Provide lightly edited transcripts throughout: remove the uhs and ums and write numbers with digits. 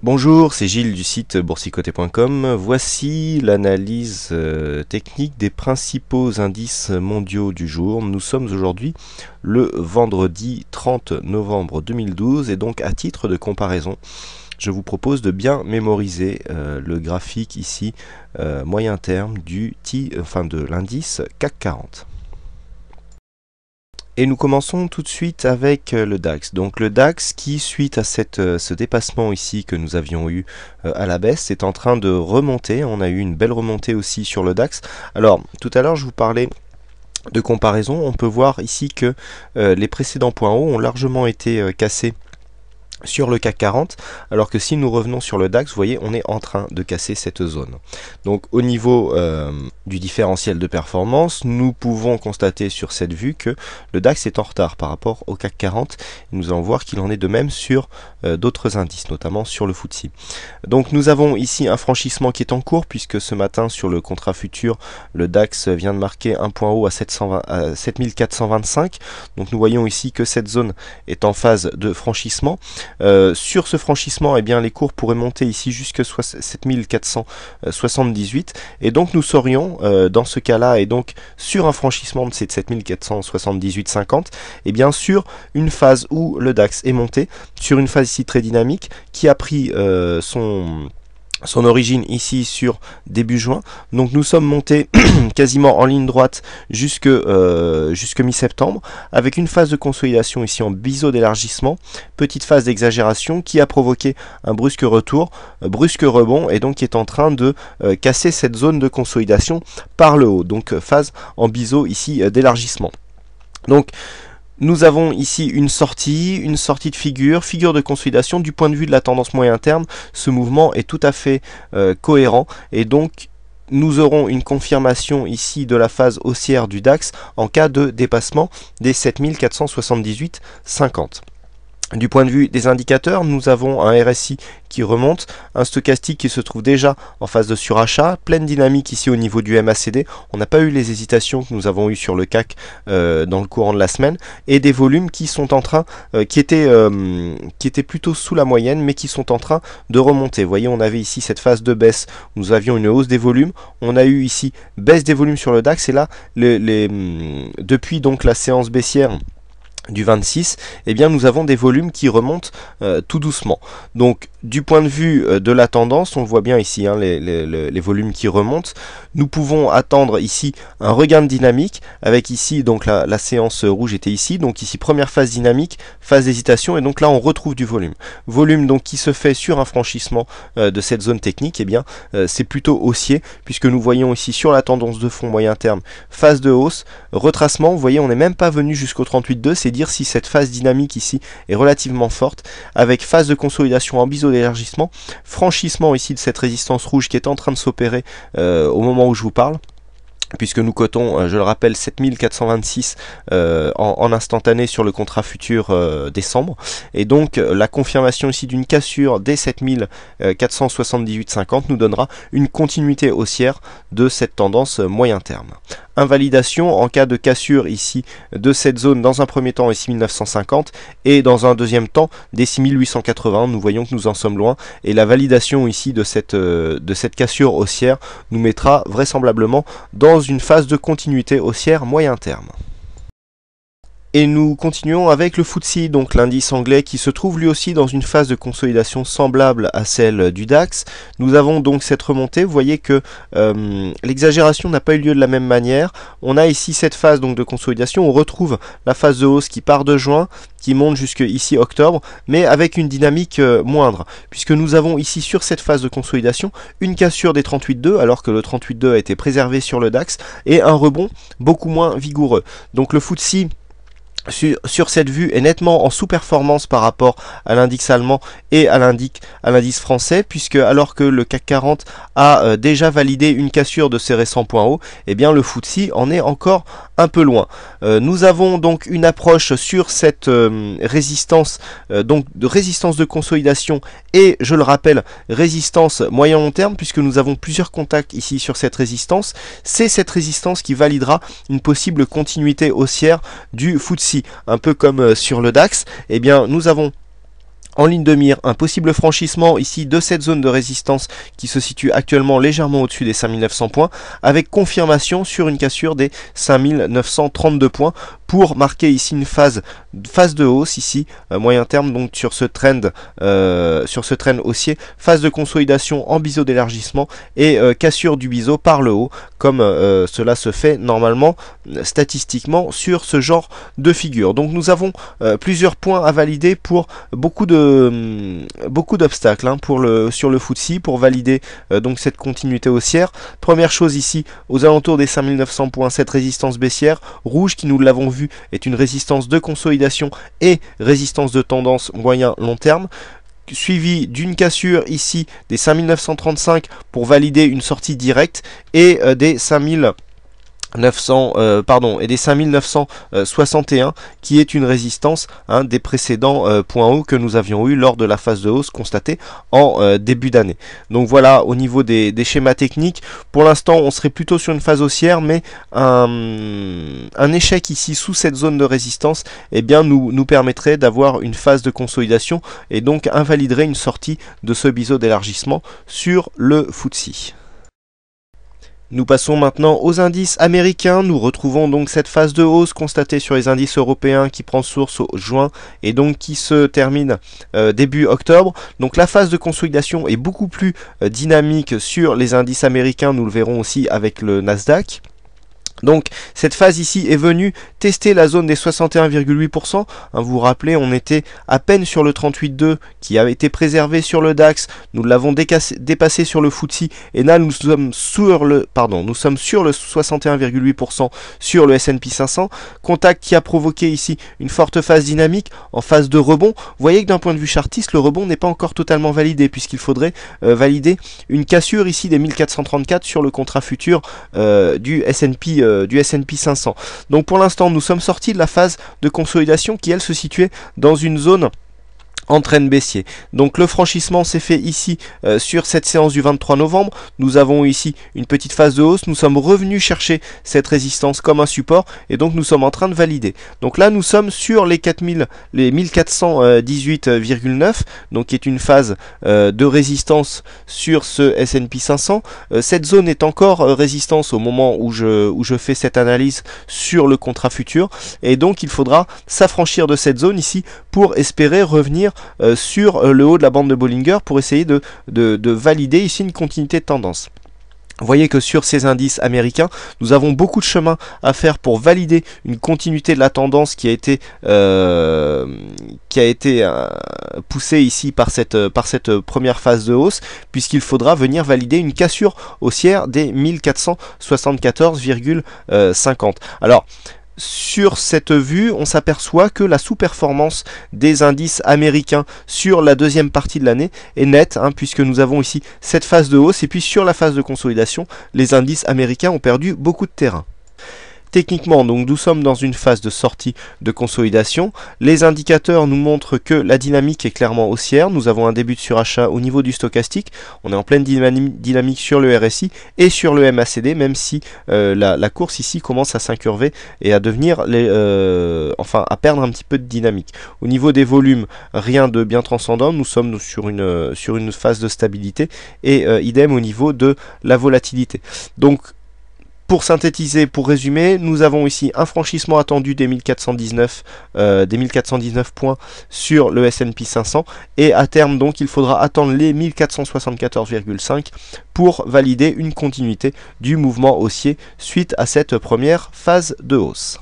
Bonjour, c'est Gilles du site boursicoté.com. Voici l'analyse technique des principaux indices mondiaux du jour. Nous sommes aujourd'hui le vendredi 30 novembre 2012 et donc à titre de comparaison, je vous propose de bien mémoriser le graphique ici moyen terme de l'indice CAC 40. Et nous commençons tout de suite avec le DAX. Donc le DAX qui, suite à ce dépassement ici que nous avions eu à la baisse, est en train de remonter. On a eu une belle remontée aussi sur le DAX. Alors tout à l'heure je vous parlais de comparaison. On peut voir ici que les précédents points hauts ont largement été cassés sur le CAC 40, alors que si nous revenons sur le DAX, vous voyez, on est en train de casser cette zone. Donc au niveau du différentiel de performance, nous pouvons constater sur cette vue que le DAX est en retard par rapport au CAC 40. Nous allons voir qu'il en est de même sur d'autres indices, notamment sur le FTSE. Donc nous avons ici un franchissement qui est en cours, puisque ce matin sur le contrat futur, le DAX vient de marquer un point haut à 7425. Donc nous voyons ici que cette zone est en phase de franchissement. Sur ce franchissement, eh bien, les cours pourraient monter ici jusqu'à 7478 et donc nous serions dans ce cas-là et donc sur un franchissement de ces 7478,50 et bien sur une phase où le DAX est monté, sur une phase ici très dynamique qui a pris son origine ici sur début juin. Donc nous sommes montés quasiment en ligne droite jusque mi-septembre avec une phase de consolidation ici en biseau d'élargissement, petite phase d'exagération qui a provoqué un brusque retour, brusque rebond et donc qui est en train de casser cette zone de consolidation par le haut. Donc phase en biseau ici d'élargissement. Donc nous avons ici une sortie de figure de consolidation. Du point de vue de la tendance moyen terme, ce mouvement est tout à fait cohérent et donc nous aurons une confirmation ici de la phase haussière du DAX en cas de dépassement des 7478,50. Du point de vue des indicateurs, nous avons un RSI qui remonte, un stochastique qui se trouve déjà en phase de surachat, pleine dynamique ici au niveau du MACD. On n'a pas eu les hésitations que nous avons eues sur le CAC dans le courant de la semaine, et des volumes qui sont en train, qui étaient plutôt sous la moyenne, mais qui sont en train de remonter. Vous voyez, on avait ici cette phase de baisse, nous avions une hausse des volumes, on a eu ici baisse des volumes sur le DAX, et là, depuis donc la séance baissière du 26, eh bien nous avons des volumes qui remontent tout doucement. Donc du point de vue de la tendance, on le voit bien ici, hein, les volumes qui remontent. Nous pouvons attendre ici un regain de dynamique avec ici donc la séance rouge était ici, donc ici première phase dynamique, phase d'hésitation et donc là on retrouve du volume. Volume donc qui se fait sur un franchissement de cette zone technique, eh bien c'est plutôt haussier puisque nous voyons ici sur la tendance de fond moyen terme phase de hausse, retracement. Vous voyez, on n'est même pas venu jusqu'au 38,2, c'est dire si cette phase dynamique ici est relativement forte avec phase de consolidation en biseau d'élargissement, franchissement ici de cette résistance rouge qui est en train de s'opérer au moment où je vous parle, puisque nous cotons, je le rappelle, 7426 en instantané sur le contrat futur décembre, et donc la confirmation ici d'une cassure des 7478,50 nous donnera une continuité haussière de cette tendance moyen terme. Invalidation en cas de cassure ici de cette zone dans un premier temps des 6950 et dans un deuxième temps des 6880. Nous voyons que nous en sommes loin et la validation ici de cette cassure haussière nous mettra vraisemblablement dans une phase de continuité haussière moyen terme. Et nous continuons avec le FTSE, donc l'indice anglais qui se trouve lui aussi dans une phase de consolidation semblable à celle du DAX. Nous avons donc cette remontée, vous voyez que l'exagération n'a pas eu lieu de la même manière. On a ici cette phase donc de consolidation, on retrouve la phase de hausse qui part de juin, qui monte jusque ici octobre, mais avec une dynamique moindre, puisque nous avons ici sur cette phase de consolidation une cassure des 38,2 alors que le 38,2 a été préservé sur le DAX et un rebond beaucoup moins vigoureux. Donc le FTSE sur cette vue est nettement en sous-performance par rapport à l'indice allemand et à l'indice français, puisque alors que le CAC 40 a déjà validé une cassure de ses récents points hauts, eh bien le FTSE en est encore un peu loin. Nous avons donc une approche sur cette résistance, donc de résistance de consolidation et, je le rappelle, résistance moyen-long terme, puisque nous avons plusieurs contacts ici sur cette résistance. C'est cette résistance qui validera une possible continuité haussière du FTSE. Un peu comme sur le DAX, eh bien nous avons En ligne de mire, un possible franchissement ici de cette zone de résistance qui se situe actuellement légèrement au-dessus des 5900 points, avec confirmation sur une cassure des 5932 points pour marquer ici une phase de hausse ici, moyen terme, donc sur ce trend haussier, phase de consolidation en biseau d'élargissement et cassure du biseau par le haut, comme cela se fait normalement statistiquement sur ce genre de figure. Donc nous avons plusieurs points à valider pour beaucoup d'obstacles sur le FTSE pour valider donc cette continuité haussière. Première chose ici, aux alentours des 5900 points, cette résistance baissière rouge qui, nous l'avons vu, est une résistance de consolidation et résistance de tendance moyen-long terme, suivi d'une cassure ici des 5935 pour valider une sortie directe et des 5961 qui est une résistance des précédents points hauts que nous avions eu lors de la phase de hausse constatée en début d'année. Donc voilà, au niveau des schémas techniques, pour l'instant on serait plutôt sur une phase haussière, mais un échec ici sous cette zone de résistance nous permettrait d'avoir une phase de consolidation et donc invaliderait une sortie de ce biseau d'élargissement sur le FTSE. Nous passons maintenant aux indices américains. Nous retrouvons donc cette phase de hausse constatée sur les indices européens qui prend source au juin et donc qui se termine début octobre. Donc la phase de consolidation est beaucoup plus dynamique sur les indices américains. Nous le verrons aussi avec le Nasdaq. Donc cette phase ici est venue tester la zone des 61,8%. Vous vous rappelez, on était à peine sur le 38,2 qui avait été préservé sur le DAX. Nous l'avons dépassé sur le FTSE et là nous sommes sur le 61,8% sur le S&P 500. Contact qui a provoqué ici une forte phase dynamique en phase de rebond. Vous voyez que d'un point de vue chartiste, le rebond n'est pas encore totalement validé puisqu'il faudrait valider une cassure ici des 1434 sur le contrat futur du S&P 500. Donc pour l'instant nous sommes sortis de la phase de consolidation qui elle se situait dans une zone en train baissier. Donc le franchissement s'est fait ici sur cette séance du 23 novembre. Nous avons ici une petite phase de hausse. Nous sommes revenus chercher cette résistance comme un support et donc nous sommes en train de valider. Donc là nous sommes sur les 1418,9, donc qui est une phase de résistance sur ce S&P 500. Cette zone est encore résistance au moment où je fais cette analyse sur le contrat futur et donc il faudra s'affranchir de cette zone ici pour espérer revenir sur le haut de la bande de Bollinger pour essayer de valider ici une continuité de tendance. Vous voyez que sur ces indices américains, nous avons beaucoup de chemin à faire pour valider une continuité de la tendance qui a été poussée ici par cette première phase de hausse, puisqu'il faudra venir valider une cassure haussière des 1474,50. Alors, sur cette vue, on s'aperçoit que la sous-performance des indices américains sur la deuxième partie de l'année est nette, puisque nous avons ici cette phase de hausse, et puis sur la phase de consolidation, les indices américains ont perdu beaucoup de terrain. Techniquement, donc nous sommes dans une phase de sortie de consolidation. Les indicateurs nous montrent que la dynamique est clairement haussière. Nous avons un début de surachat au niveau du stochastique. On est en pleine dynamique sur le RSI et sur le MACD, même si la course ici commence à s'incurver et à devenir à perdre un petit peu de dynamique. Au niveau des volumes, rien de bien transcendant. Nous sommes sur une phase de stabilité et idem au niveau de la volatilité. Donc pour synthétiser, pour résumer, nous avons ici un franchissement attendu des 1419 points sur le S&P 500 et à terme donc il faudra attendre les 1474,5 pour valider une continuité du mouvement haussier suite à cette première phase de hausse.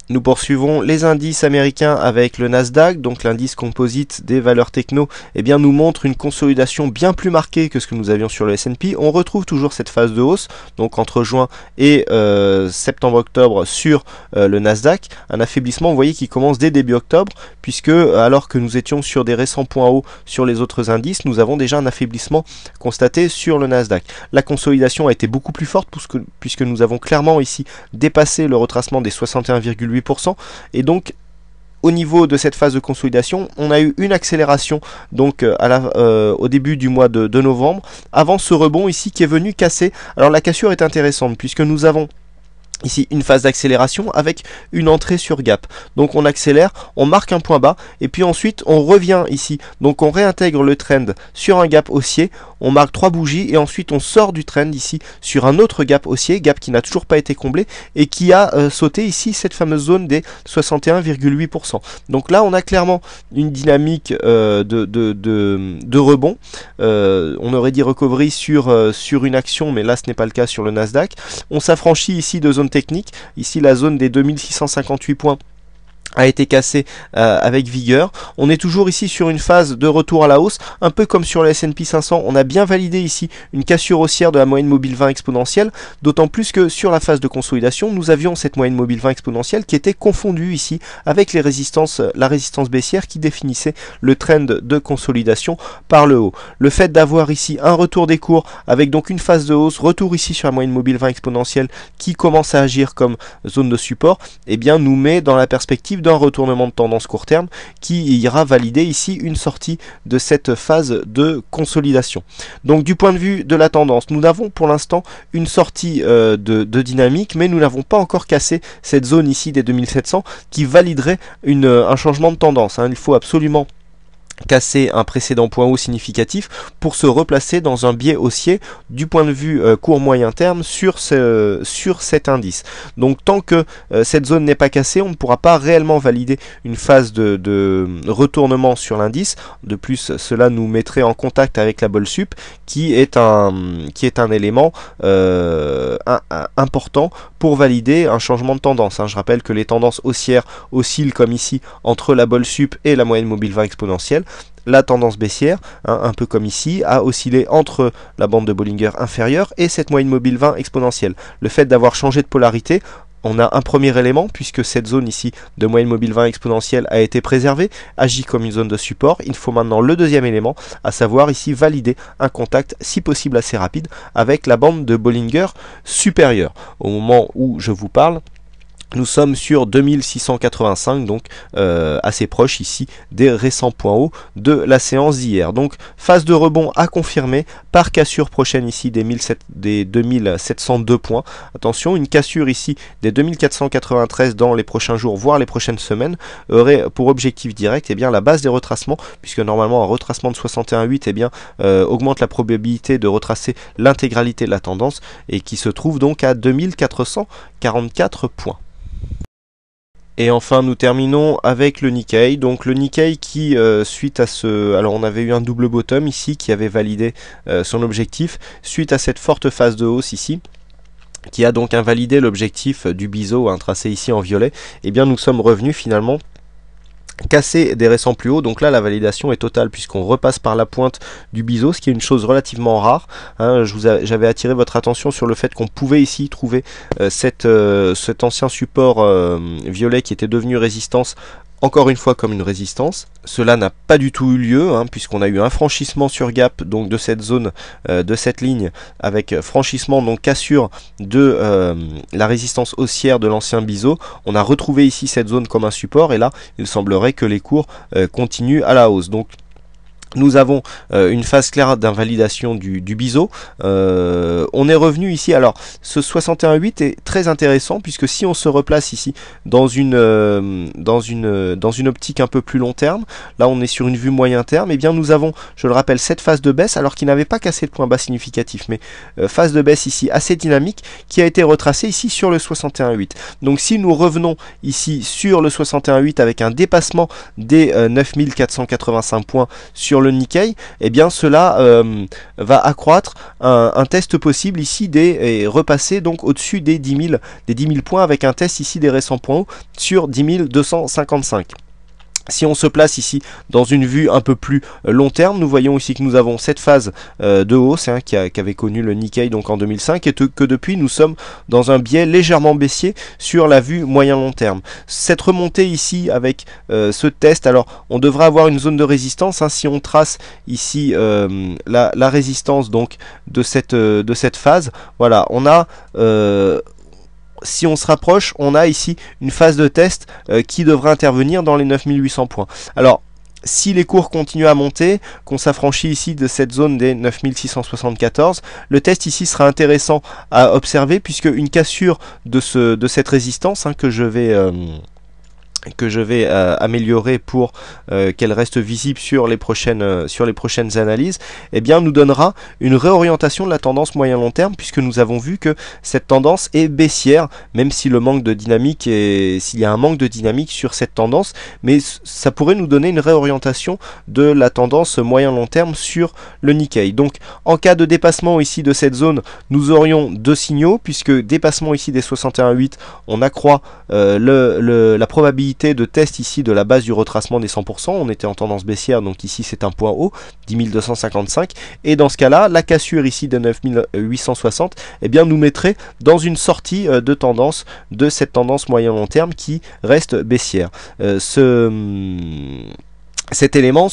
Nous poursuivons les indices américains avec le Nasdaq, donc l'indice composite des valeurs techno, nous montre une consolidation bien plus marquée que ce que nous avions sur le S&P. On retrouve toujours cette phase de hausse, donc entre juin et septembre-octobre sur le Nasdaq, un affaiblissement, vous voyez, qui commence dès début octobre, puisque alors que nous étions sur des récents points hauts sur les autres indices, nous avons déjà un affaiblissement constaté sur le Nasdaq. La consolidation a été beaucoup plus forte puisque nous avons clairement ici dépassé le retracement des 61,8%. Et donc au niveau de cette phase de consolidation, on a eu une accélération donc au début du mois de novembre, avant ce rebond ici qui est venu casser. Alors la cassure est intéressante puisque nous avons ici une phase d'accélération avec une entrée sur gap. Donc on accélère, on marque un point bas et puis ensuite on revient ici. Donc on réintègre le trend sur un gap haussier, on marque 3 bougies et ensuite on sort du trend ici sur un autre gap haussier, gap qui n'a toujours pas été comblé et qui a sauté ici cette fameuse zone des 61,8%. Donc là on a clairement une dynamique de rebond. On aurait dit recovery sur une action, mais là ce n'est pas le cas sur le Nasdaq. On s'affranchit ici de zone technique, ici la zone des 2658 points a été cassé avec vigueur. On est toujours ici sur une phase de retour à la hausse, un peu comme sur le S&P 500. On a bien validé ici une cassure haussière de la moyenne mobile 20 exponentielle, d'autant plus que sur la phase de consolidation, nous avions cette moyenne mobile 20 exponentielle qui était confondue ici avec la résistance baissière qui définissait le trend de consolidation par le haut. Le fait d'avoir ici un retour des cours avec donc une phase de hausse, retour ici sur la moyenne mobile 20 exponentielle qui commence à agir comme zone de support, eh bien nous met dans la perspective d'un retournement de tendance court terme qui ira valider ici une sortie de cette phase de consolidation. Donc du point de vue de la tendance, nous avons pour l'instant une sortie de dynamique, mais nous n'avons pas encore cassé cette zone ici des 2700 qui validerait un changement de tendance. Il faut absolument casser un précédent point haut significatif pour se replacer dans un biais haussier du point de vue court moyen terme sur cet indice. Donc tant que cette zone n'est pas cassée, on ne pourra pas réellement valider une phase de retournement sur l'indice. De plus, cela nous mettrait en contact avec la Bol Sup qui est un élément important pour valider un changement de tendance. Je rappelle que les tendances haussières oscillent comme ici entre la Bol Sup et la moyenne mobile 20 exponentielle. La tendance baissière, un peu comme ici, a oscillé entre la bande de Bollinger inférieure et cette moyenne mobile 20 exponentielle. Le fait d'avoir changé de polarité, on a un premier élément puisque cette zone ici de moyenne mobile 20 exponentielle a été préservée, agit comme une zone de support. Il faut maintenant le deuxième élément, à savoir ici valider un contact si possible assez rapide avec la bande de Bollinger supérieure. Au moment où je vous parle, nous sommes sur 2685, donc assez proche ici des récents points hauts de la séance d'hier. Donc phase de rebond à confirmer par cassure prochaine ici des 2702 points. Attention, une cassure ici des 2493 dans les prochains jours, voire les prochaines semaines, aurait pour objectif direct la base des retracements, puisque normalement un retracement de 61,8 augmente la probabilité de retracer l'intégralité de la tendance et qui se trouve donc à 2444 points. Et enfin nous terminons avec le Nikkei, donc le Nikkei qui suite à alors on avait eu un double bottom ici qui avait validé son objectif, suite à cette forte phase de hausse ici, qui a donc invalidé l'objectif du biseau tracé ici en violet, et bien nous sommes revenus finalement casser des récents plus hauts. Donc là la validation est totale puisqu'on repasse par la pointe du biseau, ce qui est une chose relativement rare. J'avais attiré votre attention sur le fait qu'on pouvait ici trouver cet ancien support violet qui était devenu résistance, encore une fois comme une résistance. Cela n'a pas du tout eu lieu puisqu'on a eu un franchissement sur gap donc de cette zone, de cette ligne, avec franchissement donc cassure de la résistance haussière de l'ancien biseau. On a retrouvé ici cette zone comme un support et là il semblerait que les cours continuent à la hausse. Donc nous avons une phase claire d'invalidation du biseau. On est revenu ici. Alors ce 61,8 est très intéressant puisque si on se replace ici dans une optique un peu plus long terme, là on est sur une vue moyen terme, et bien nous avons, je le rappelle, cette phase de baisse alors qu'il n'avait pas cassé de point bas significatif, mais phase de baisse ici assez dynamique qui a été retracée ici sur le 61,8. Donc si nous revenons ici sur le 61,8 avec un dépassement des 9485 points sur le Nikkei, et bien cela va accroître un test possible ici et repasser donc au-dessus des 10 000 points avec un test ici des récents points hauts sur 10 255. Si on se place ici dans une vue un peu plus long terme, nous voyons ici que nous avons cette phase de hausse qui avait connu le Nikkei donc en 2005 et que depuis nous sommes dans un biais légèrement baissier sur la vue moyen-long terme. Cette remontée ici avec ce test, alors on devrait avoir une zone de résistance si on trace ici la résistance donc de cette phase. Voilà, on a si on se rapproche, on a ici une phase de test qui devrait intervenir dans les 9800 points. Alors, si les cours continuent à monter, qu'on s'affranchit ici de cette zone des 9674, le test ici sera intéressant à observer puisque une cassure de cette résistance que je vais améliorer pour qu'elle reste visible sur les prochaines analyses, eh bien nous donnera une réorientation de la tendance moyen-long terme, puisque nous avons vu que cette tendance est baissière, même si le manque de dynamique s'il y a un manque de dynamique sur cette tendance, mais ça pourrait nous donner une réorientation de la tendance moyen-long terme sur le Nikkei. Donc en cas de dépassement ici de cette zone, nous aurions deux signaux, puisque dépassement ici des 61,8, on accroît la probabilité de test ici de la base du retracement des 100%, on était en tendance baissière, donc ici c'est un point haut, 10 255, et dans ce cas-là, la cassure ici de 9860, eh bien nous mettrait dans une sortie de tendance, de cette tendance moyen-long terme qui reste baissière. Cet élément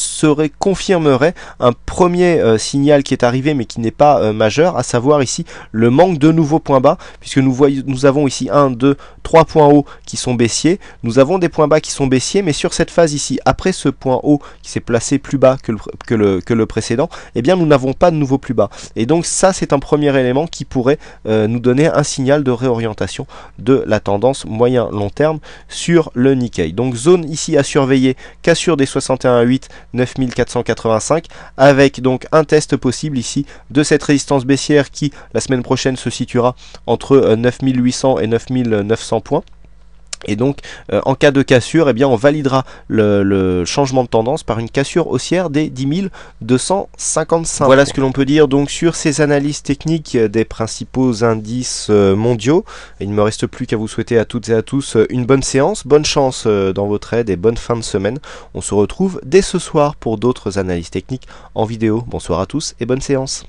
confirmerait un premier signal qui est arrivé mais qui n'est pas majeur, à savoir ici le manque de nouveaux points bas, puisque nous avons ici 1, 2, 3 points hauts qui sont baissiers, nous avons des points bas qui sont baissiers, mais sur cette phase ici, après ce point haut qui s'est placé plus bas que le précédent, eh bien nous n'avons pas de nouveau plus bas. Et donc ça c'est un premier élément qui pourrait nous donner un signal de réorientation de la tendance moyen-long terme sur le Nikkei. Donc zone ici à surveiller, cassure des 61,8, 9485, avec donc un test possible ici de cette résistance baissière qui la semaine prochaine se situera entre 9800 et 9900 points. Et donc en cas de cassure, eh bien on validera le changement de tendance par une cassure haussière des 10 255. Voilà ce que l'on peut dire donc sur ces analyses techniques des principaux indices mondiaux. Il ne me reste plus qu'à vous souhaiter à toutes et à tous une bonne séance, bonne chance dans vos trades et bonne fin de semaine. On se retrouve dès ce soir pour d'autres analyses techniques en vidéo. Bonsoir à tous et bonne séance.